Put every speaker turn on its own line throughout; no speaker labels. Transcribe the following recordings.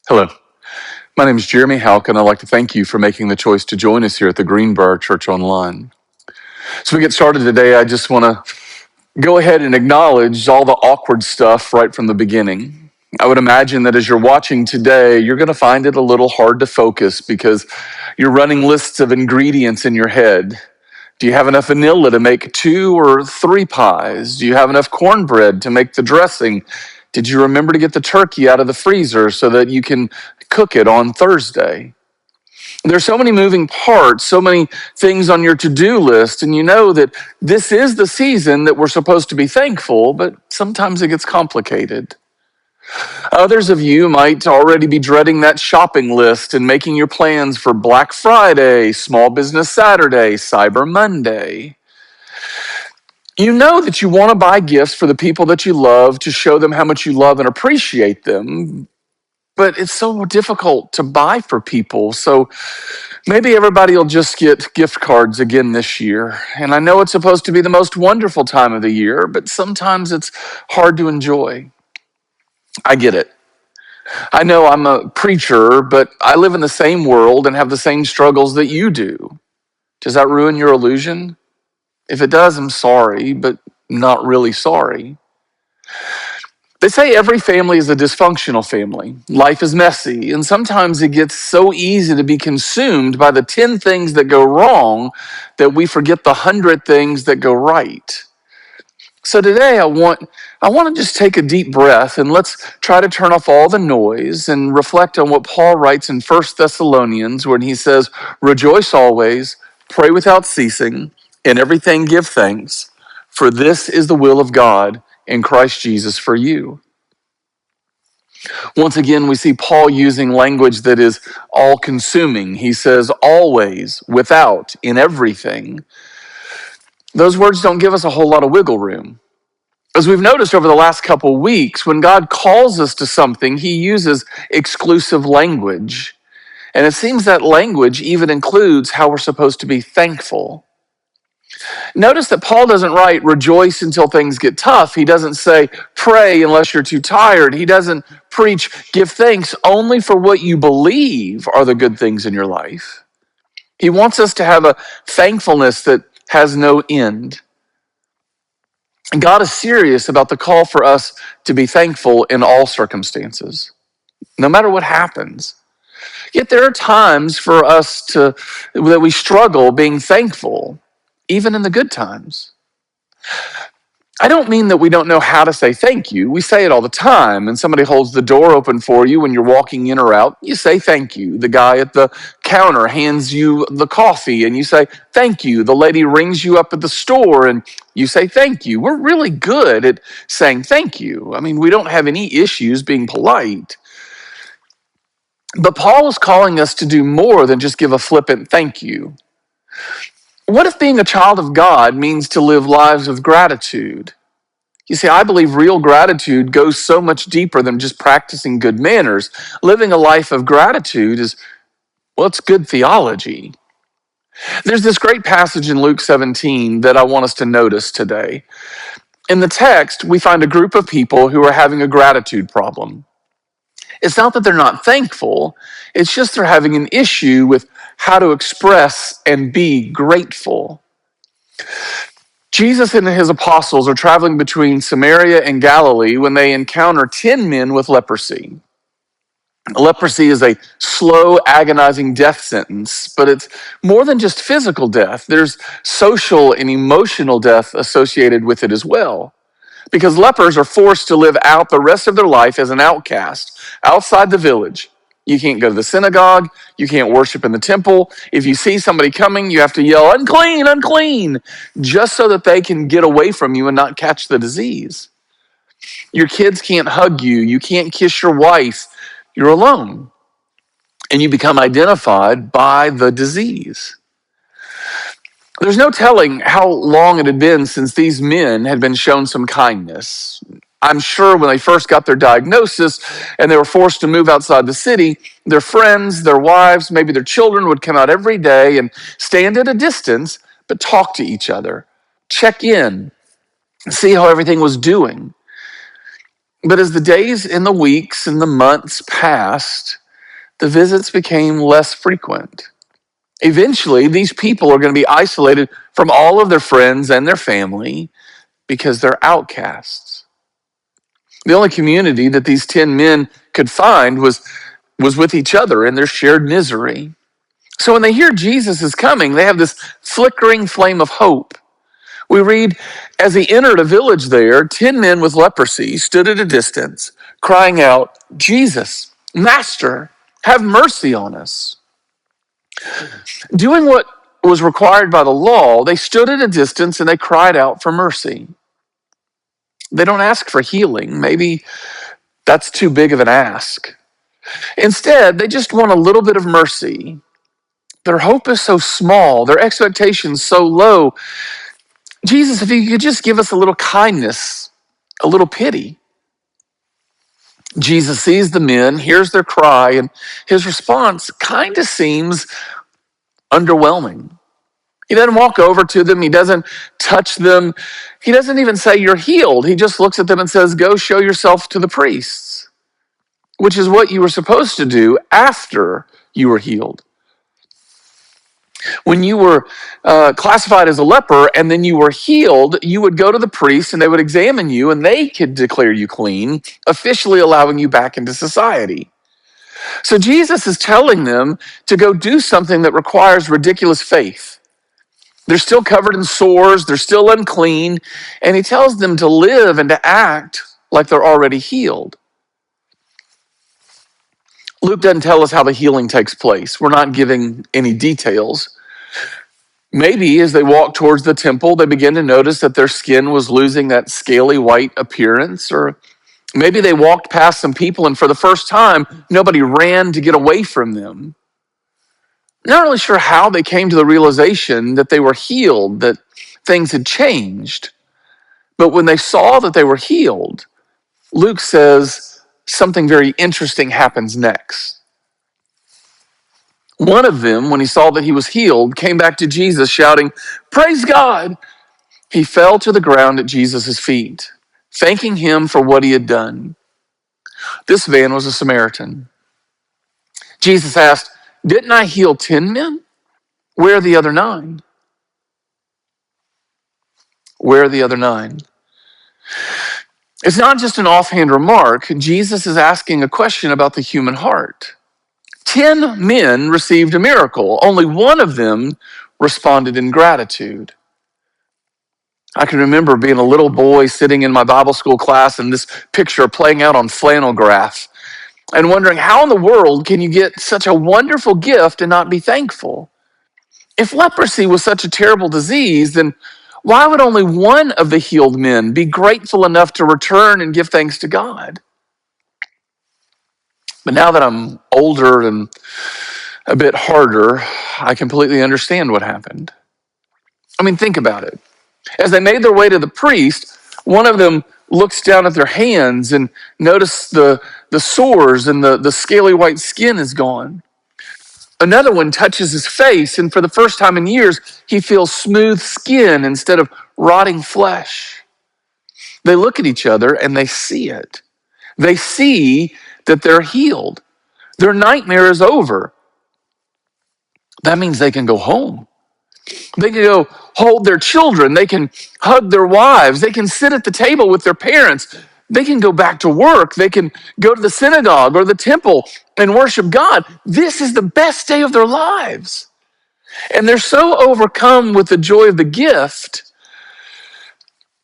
Hello, my name is Jeremy Houck, and I'd like to thank you for making the choice to join us here at the Greenbrier Church Online. As we get started today, I just want to go ahead and acknowledge all the awkward stuff right from the beginning. I would imagine that as you're watching today, you're going to find it a little hard to focus because you're running lists of ingredients in your head. Do you have enough vanilla to make 2 or 3 pies? Do you have enough cornbread to make the dressing? Did you remember to get the turkey out of the freezer so that you can cook it on Thursday? There's so many moving parts, so many things on your to-do list, and you know that this is the season that we're supposed to be thankful, but sometimes it gets complicated. Others of you might already be dreading that shopping list and making your plans for Black Friday, Small Business Saturday, Cyber Monday. You know that you want to buy gifts for the people that you love to show them how much you love and appreciate them, but it's so difficult to buy for people. So maybe everybody will just get gift cards again this year. And I know it's supposed to be the most wonderful time of the year, but sometimes it's hard to enjoy. I get it. I know I'm a preacher, but I live in the same world and have the same struggles that you do. Does that ruin your illusion? If it does, I'm sorry, but not really sorry. They say every family is a dysfunctional family. Life is messy, and sometimes it gets so easy to be consumed by the 10 things that go wrong that we forget the 100 things that go right. So today I want to just take a deep breath and let's try to turn off all the noise and reflect on what Paul writes in 1 Thessalonians when he says, "Rejoice always, pray without ceasing, in everything give thanks, for this is the will of God in Christ Jesus for you." Once again, we see Paul using language that is all consuming. He says, always, without, in everything. Those words don't give us a whole lot of wiggle room. As we've noticed over the last couple weeks, when God calls us to something, he uses exclusive language. And it seems that language even includes how we're supposed to be thankful. Notice that Paul doesn't write, rejoice until things get tough. He doesn't say, pray unless you're too tired. He doesn't preach, give thanks only for what you believe are the good things in your life. He wants us to have a thankfulness that has no end. God is serious about the call for us to be thankful in all circumstances, no matter what happens. Yet there are times for us that we struggle being thankful, even in the good times. I don't mean that we don't know how to say thank you. We say it all the time. And somebody holds the door open for you when you're walking in or out, you say thank you. The guy at the counter hands you the coffee and you say thank you. The lady rings you up at the store and you say thank you. We're really good at saying thank you. I mean, we don't have any issues being polite. But Paul is calling us to do more than just give a flippant thank you. What if being a child of God means to live lives of gratitude? You see, I believe real gratitude goes so much deeper than just practicing good manners. Living a life of gratitude is, well, it's good theology. There's this great passage in Luke 17 that I want us to notice today. In the text, we find a group of people who are having a gratitude problem. It's not that they're not thankful, it's just they're having an issue with how to express and be grateful. Jesus and his apostles are traveling between Samaria and Galilee when they encounter 10 men with leprosy. Leprosy is a slow, agonizing death sentence, but it's more than just physical death. There's social and emotional death associated with it as well. Because lepers are forced to live out the rest of their life as an outcast outside the village. You can't go to the synagogue. You can't worship in the temple. If you see somebody coming, you have to yell, unclean, unclean, just so that they can get away from you and not catch the disease. Your kids can't hug you. You can't kiss your wife. You're alone. And you become identified by the disease. There's no telling how long it had been since these men had been shown some kindness. I'm sure when they first got their diagnosis and they were forced to move outside the city, their friends, their wives, maybe their children would come out every day and stand at a distance, but talk to each other, check in, see how everything was doing. But as the days and the weeks and the months passed, the visits became less frequent. Eventually, these people are going to be isolated from all of their friends and their family because they're outcasts. The only community that these 10 men could find was with each other in their shared misery. So when they hear Jesus is coming, they have this flickering flame of hope. We read, as he entered a village there, 10 men with leprosy stood at a distance, crying out, Jesus, Master, have mercy on us. Doing what was required by the law, they stood at a distance and they cried out for mercy. They don't ask for healing. Maybe that's too big of an ask. Instead, they just want a little bit of mercy. Their hope is so small, their expectations so low. Jesus, if you could just give us a little kindness, a little pity. Jesus sees the men, hears their cry, and his response kind of seems underwhelming. He doesn't walk over to them. He doesn't touch them. He doesn't even say, you're healed. He just looks at them and says, go show yourself to the priests, which is what you were supposed to do after you were healed. When you were classified as a leper and then you were healed, you would go to the priest and they would examine you and they could declare you clean, officially allowing you back into society. So Jesus is telling them to go do something that requires ridiculous faith. They're still covered in sores, they're still unclean, and he tells them to live and to act like they're already healed. Luke doesn't tell us how the healing takes place. We're not giving any details. Maybe as they walk towards the temple, they begin to notice that their skin was losing that scaly white appearance, or maybe they walked past some people and for the first time, nobody ran to get away from them. Not really sure how they came to the realization that they were healed, that things had changed. But when they saw that they were healed, Luke says something very interesting happens next. One of them, when he saw that he was healed, came back to Jesus shouting, "Praise God!" He fell to the ground at Jesus' feet, thanking him for what he had done. This man was a Samaritan. Jesus asked, "Didn't I heal 10 men? Where are the other 9? Where are the other 9? It's not just an offhand remark. Jesus is asking a question about the human heart. 10 men received a miracle. Only one of them responded in gratitude. I can remember being a little boy sitting in my Bible school class and this picture playing out on flannel graph and wondering, how in the world can you get such a wonderful gift and not be thankful? If leprosy was such a terrible disease, then why would only one of the healed men be grateful enough to return and give thanks to God? But now that I'm older and a bit harder, I completely understand what happened. I mean, think about it. As they made their way to the priest, one of them looks down at their hands and notices the sores and the scaly white skin is gone. Another one touches his face, and for the first time in years, he feels smooth skin instead of rotting flesh. They look at each other and they see it. They see that they're healed. Their nightmare is over. That means they can go home. They can go hold their children. They can hug their wives. They can sit at the table with their parents. They can go back to work. They can go to the synagogue or the temple and worship God. This is the best day of their lives. And they're so overcome with the joy of the gift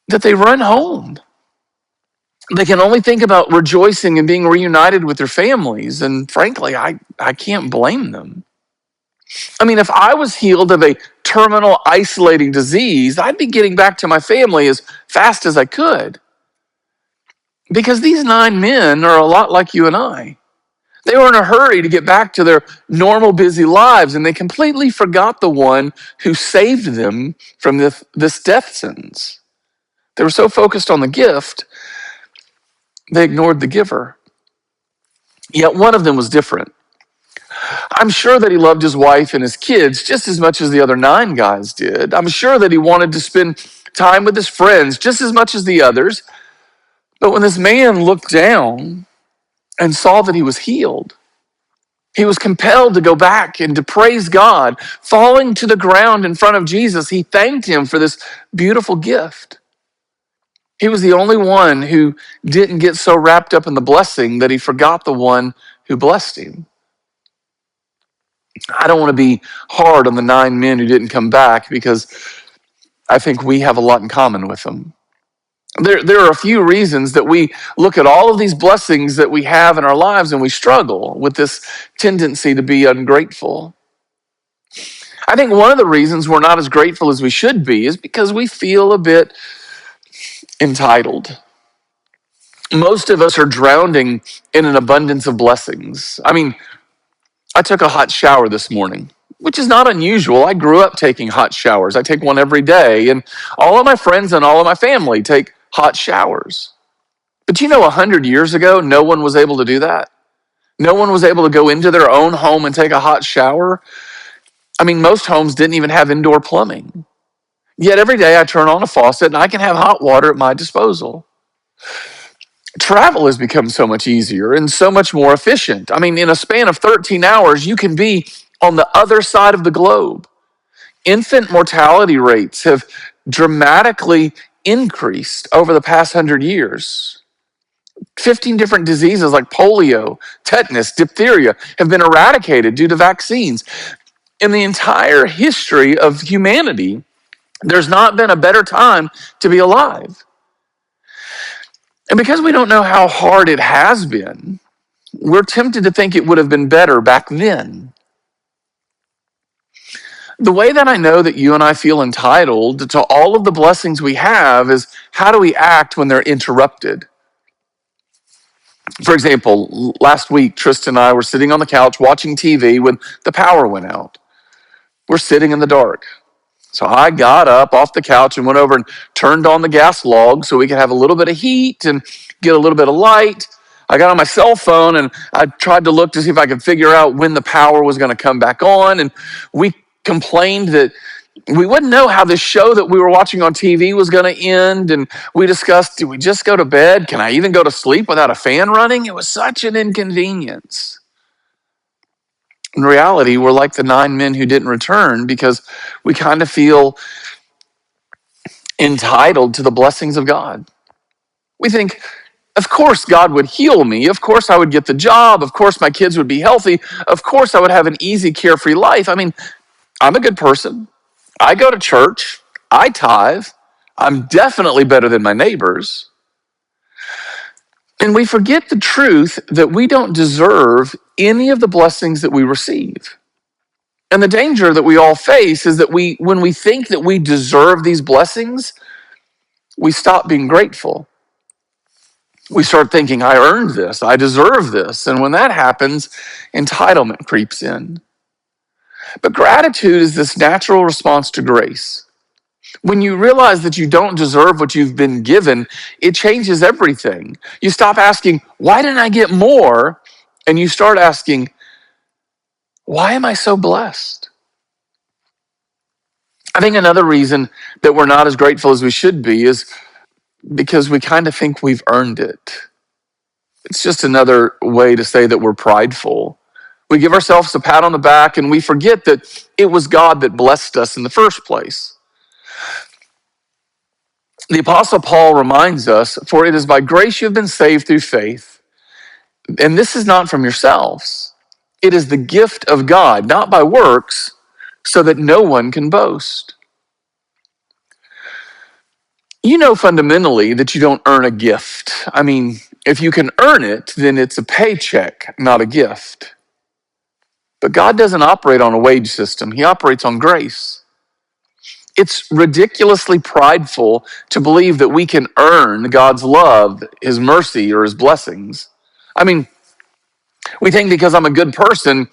that they run home. They can only think about rejoicing and being reunited with their families. And frankly, I can't blame them. I mean, if I was healed of a terminal isolating disease, I'd be getting back to my family as fast as I could. Because these 9 men are a lot like you and I. They were in a hurry to get back to their normal busy lives, and they completely forgot the one who saved them from this death sentence. They were so focused on the gift, they ignored the giver. Yet one of them was different. I'm sure that he loved his wife and his kids just as much as the other 9 guys did. I'm sure that he wanted to spend time with his friends just as much as the others. But when this man looked down and saw that he was healed, he was compelled to go back and to praise God. Falling to the ground in front of Jesus, he thanked him for this beautiful gift. He was the only one who didn't get so wrapped up in the blessing that he forgot the one who blessed him. I don't want to be hard on the 9 men who didn't come back because I think we have a lot in common with them. There are a few reasons that we look at all of these blessings that we have in our lives and we struggle with this tendency to be ungrateful. I think one of the reasons we're not as grateful as we should be is because we feel a bit entitled. Most of us are drowning in an abundance of blessings. I mean, I took a hot shower this morning, which is not unusual. I grew up taking hot showers. I take one every day, and all of my friends and all of my family take hot showers. But 100 years ago, no one was able to do that. No one was able to go into their own home and take a hot shower. I mean, most homes didn't even have indoor plumbing. Yet every day I turn on a faucet and I can have hot water at my disposal. Travel has become so much easier and so much more efficient. I mean, in a span of 13 hours, you can be on the other side of the globe. Infant mortality rates have dramatically increased over the past 100 years. 15 different diseases like polio, tetanus, diphtheria have been eradicated due to vaccines. In the entire history of humanity, there's not been a better time to be alive. And because we don't know how hard it has been, we're tempted to think it would have been better back then. The way that I know that you and I feel entitled to all of the blessings we have is how do we act when they're interrupted? For example, last week, Tristan and I were sitting on the couch watching TV when the power went out. We're sitting in the dark. So I got up off the couch and went over and turned on the gas log so we could have a little bit of heat and get a little bit of light. I got on my cell phone and I tried to look to see if I could figure out when the power was going to come back on. And we complained that we wouldn't know how this show that we were watching on TV was going to end. And we discussed, do we just go to bed? Can I even go to sleep without a fan running? It was such an inconvenience. In reality, we're like the 9 men who didn't return because we kind of feel entitled to the blessings of God. We think, of course, God would heal me. Of course, I would get the job. Of course, my kids would be healthy. Of course, I would have an easy, carefree life. I mean, I'm a good person. I go to church. I tithe. I'm definitely better than my neighbors. And we forget the truth that we don't deserve any of the blessings that we receive. And the danger that we all face is that when we think that we deserve these blessings, we stop being grateful. We start thinking, I earned this, I deserve this. And when that happens, entitlement creeps in. But gratitude is this natural response to grace. When you realize that you don't deserve what you've been given, it changes everything. You stop asking, why didn't I get more? And you start asking, why am I so blessed? I think another reason that we're not as grateful as we should be is because we kind of think we've earned it. It's just another way to say that we're prideful. We give ourselves a pat on the back and we forget that it was God that blessed us in the first place. The Apostle Paul reminds us, for it is by grace you have been saved through faith. And this is not from yourselves. It is the gift of God, not by works, so that no one can boast. You know fundamentally that you don't earn a gift. I mean, if you can earn it, then it's a paycheck, not a gift. But God doesn't operate on a wage system. He operates on grace. It's ridiculously prideful to believe that we can earn God's love, His mercy, or His blessings. I mean, we think because I'm a good person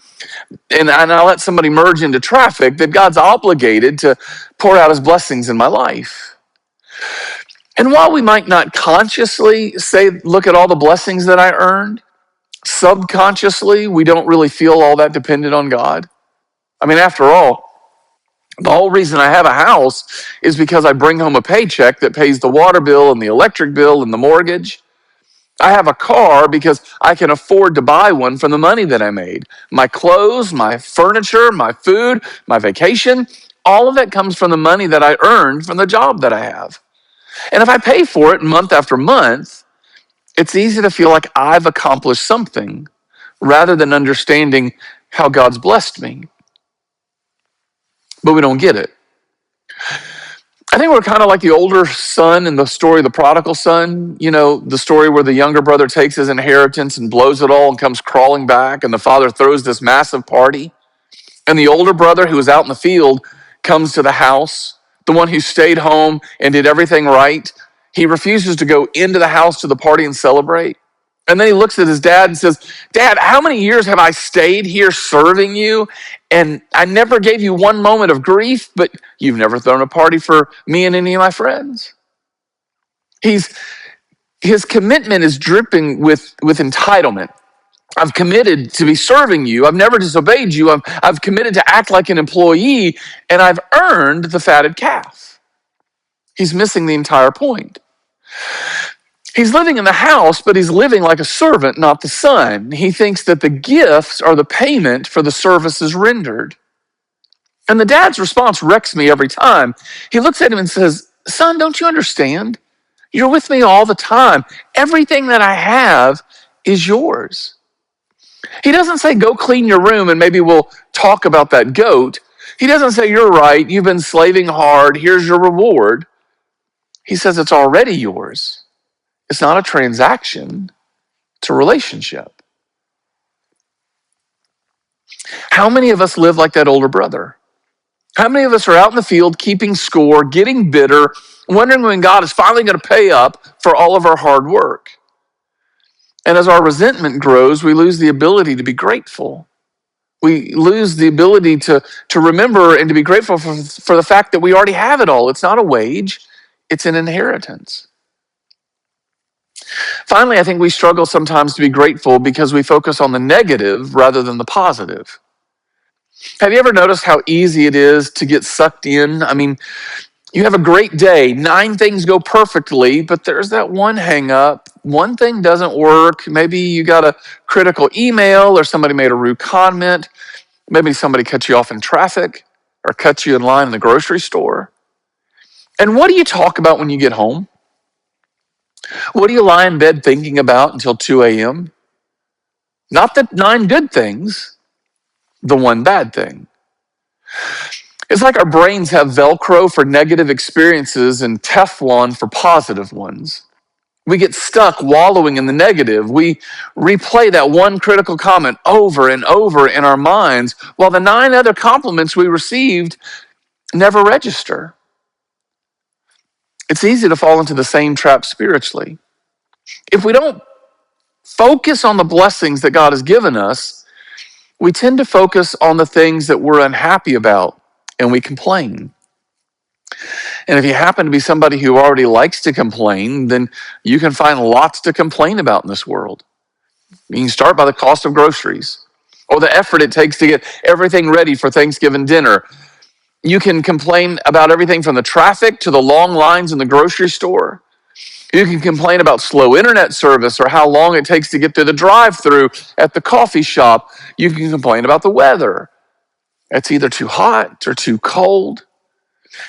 and I let somebody merge into traffic that God's obligated to pour out His blessings in my life. And while we might not consciously say, look at all the blessings that I earned, subconsciously, we don't really feel all that dependent on God. I mean, after all, the whole reason I have a house is because I bring home a paycheck that pays the water bill and the electric bill and the mortgage. I have a car because I can afford to buy one from the money that I made. My clothes, my furniture, my food, my vacation, all of it comes from the money that I earned from the job that I have. And if I pay for it month after month, it's easy to feel like I've accomplished something rather than understanding how God's blessed me. But we don't get it. I think we're kind of like the older son in the story of the prodigal son. You know, the story where the younger brother takes his inheritance and blows it all and comes crawling back, and the father throws this massive party. And the older brother who was out in the field comes to the house, the one who stayed home and did everything right. He refuses to go into the house to the party and celebrate. And then he looks at his dad and says, Dad, how many years have I stayed here serving you? And I never gave you one moment of grief, but you've never thrown a party for me and any of my friends. His commitment is dripping with entitlement. I've committed to be serving you. I've never disobeyed you. I've committed to act like an employee, and I've earned the fatted calf. He's missing the entire point. He's living in the house, but he's living like a servant, not the son. He thinks that the gifts are the payment for the services rendered. And the dad's response wrecks me every time. He looks at him and says, Son, don't you understand? You're with me all the time. Everything that I have is yours. He doesn't say, go clean your room and maybe we'll talk about that goat. He doesn't say, you're right, you've been slaving hard, here's your reward. He says, it's already yours. It's not a transaction, it's a relationship. How many of us live like that older brother? How many of us are out in the field keeping score, getting bitter, wondering when God is finally going to pay up for all of our hard work? And as our resentment grows, we lose the ability to be grateful. We lose the ability to remember and to be grateful for the fact that we already have it all. It's not a wage, it's an inheritance. Finally, I think we struggle sometimes to be grateful because we focus on the negative rather than the positive. Have you ever noticed how easy it is to get sucked in? I mean, you have a great day, 9 things go perfectly, but there's that one hang up. One thing doesn't work. Maybe you got a critical email or somebody made a rude comment. Maybe somebody cut you off in traffic or cut you in line in the grocery store. And what do you talk about when you get home? What do you lie in bed thinking about until 2 a.m.? Not the 9 good things, the one bad thing. It's like our brains have Velcro for negative experiences and Teflon for positive ones. We get stuck wallowing in the negative. We replay that one critical comment over and over in our minds, while the 9 other compliments we received never register. It's easy to fall into the same trap spiritually. If we don't focus on the blessings that God has given us, we tend to focus on the things that we're unhappy about and we complain. And if you happen to be somebody who already likes to complain, then you can find lots to complain about in this world. You can start by the cost of groceries or the effort it takes to get everything ready for Thanksgiving dinner. You can complain about everything from the traffic to the long lines in the grocery store. You can complain about slow internet service or how long it takes to get to the drive-thru at the coffee shop. You can complain about the weather. It's either too hot or too cold.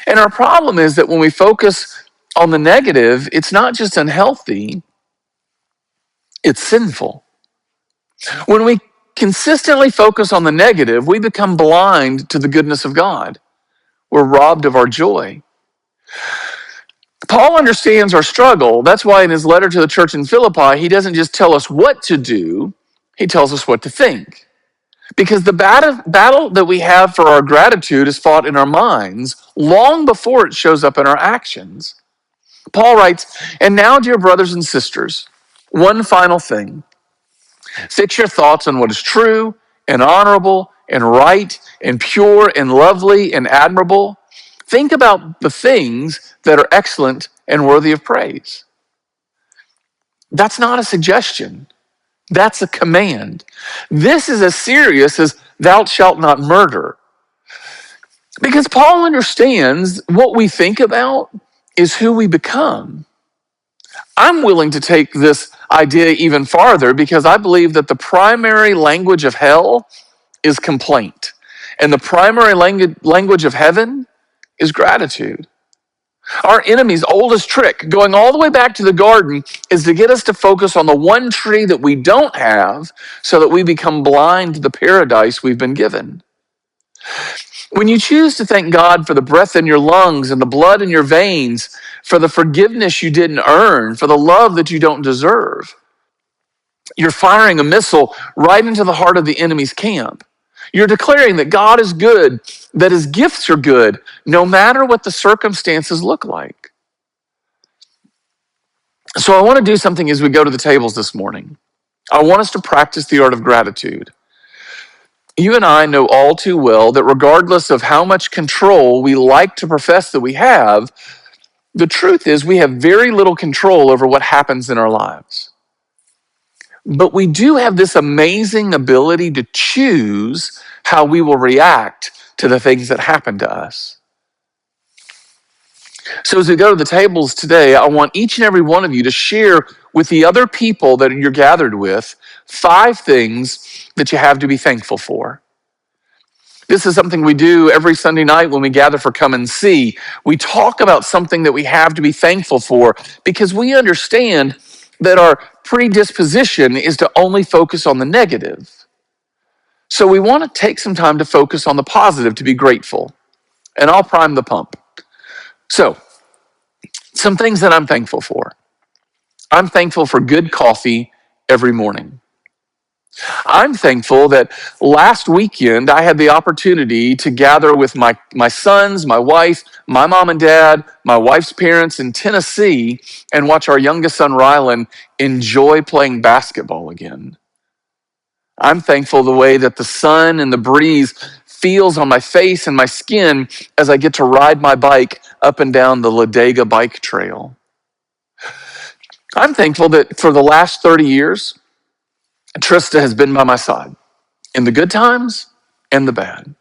And our problem is that when we focus on the negative, it's not just unhealthy, it's sinful. When we consistently focus on the negative, we become blind to the goodness of God. We're robbed of our joy. Paul understands our struggle. That's why in his letter to the church in Philippi, he doesn't just tell us what to do, he tells us what to think. Because the battle that we have for our gratitude is fought in our minds long before it shows up in our actions. Paul writes, and now, dear brothers and sisters, one final thing. Fix your thoughts on what is true and honorable and right and pure and lovely and admirable. Think about the things that are excellent and worthy of praise. That's not a suggestion. That's a command. This is as serious as thou shalt not murder. Because Paul understands what we think about is who we become. I'm willing to take this idea even farther because I believe that the primary language of hell is complaint, and the primary language of heaven is gratitude. Our enemy's oldest trick, going all the way back to the garden, is to get us to focus on the one tree that we don't have so that we become blind to the paradise we've been given. When you choose to thank God for the breath in your lungs and the blood in your veins, for the forgiveness you didn't earn, for the love that you don't deserve, you're firing a missile right into the heart of the enemy's camp. You're declaring that God is good, that his gifts are good, no matter what the circumstances look like. So I want to do something as we go to the tables this morning. I want us to practice the art of gratitude. You and I know all too well that regardless of how much control we like to profess that we have, the truth is we have very little control over what happens in our lives. But we do have this amazing ability to choose how we will react to the things that happen to us. So as we go to the tables today, I want each and every one of you to share with the other people that you're gathered with 5 things that you have to be thankful for. This is something we do every Sunday night when we gather for Come and See. We talk about something that we have to be thankful for because we understand that our predisposition is to only focus on the negative. So we want to take some time to focus on the positive, to be grateful. And I'll prime the pump. So, some things that I'm thankful for. I'm thankful for good coffee every morning. I'm thankful that last weekend I had the opportunity to gather with my sons, my wife, my mom and dad, my wife's parents in Tennessee and watch our youngest son, Rylan, enjoy playing basketball again. I'm thankful the way that the sun and the breeze feels on my face and my skin as I get to ride my bike up and down the Ladega bike trail. I'm thankful that for the last 30 years, Trista has been by my side in the good times and the bad.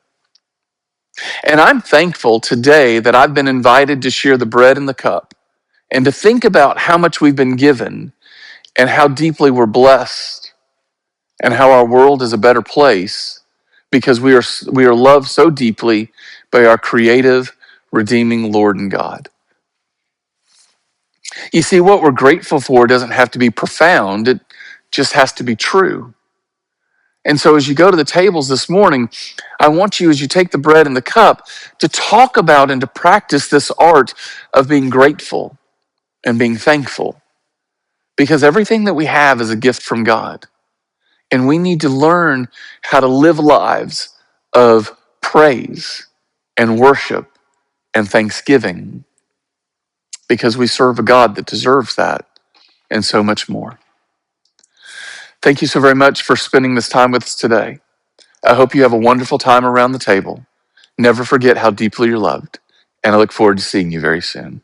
And I'm thankful today that I've been invited to share the bread and the cup and to think about how much we've been given and how deeply we're blessed and how our world is a better place because we are loved so deeply by our creative, redeeming Lord and God. You see, what we're grateful for doesn't have to be profound. It just has to be true. And so as you go to the tables this morning, I want you, as you take the bread and the cup, to talk about and to practice this art of being grateful and being thankful. Because everything that we have is a gift from God. And we need to learn how to live lives of praise and worship and thanksgiving. Because we serve a God that deserves that and so much more. Thank you so very much for spending this time with us today. I hope you have a wonderful time around the table. Never forget how deeply you're loved, and I look forward to seeing you very soon.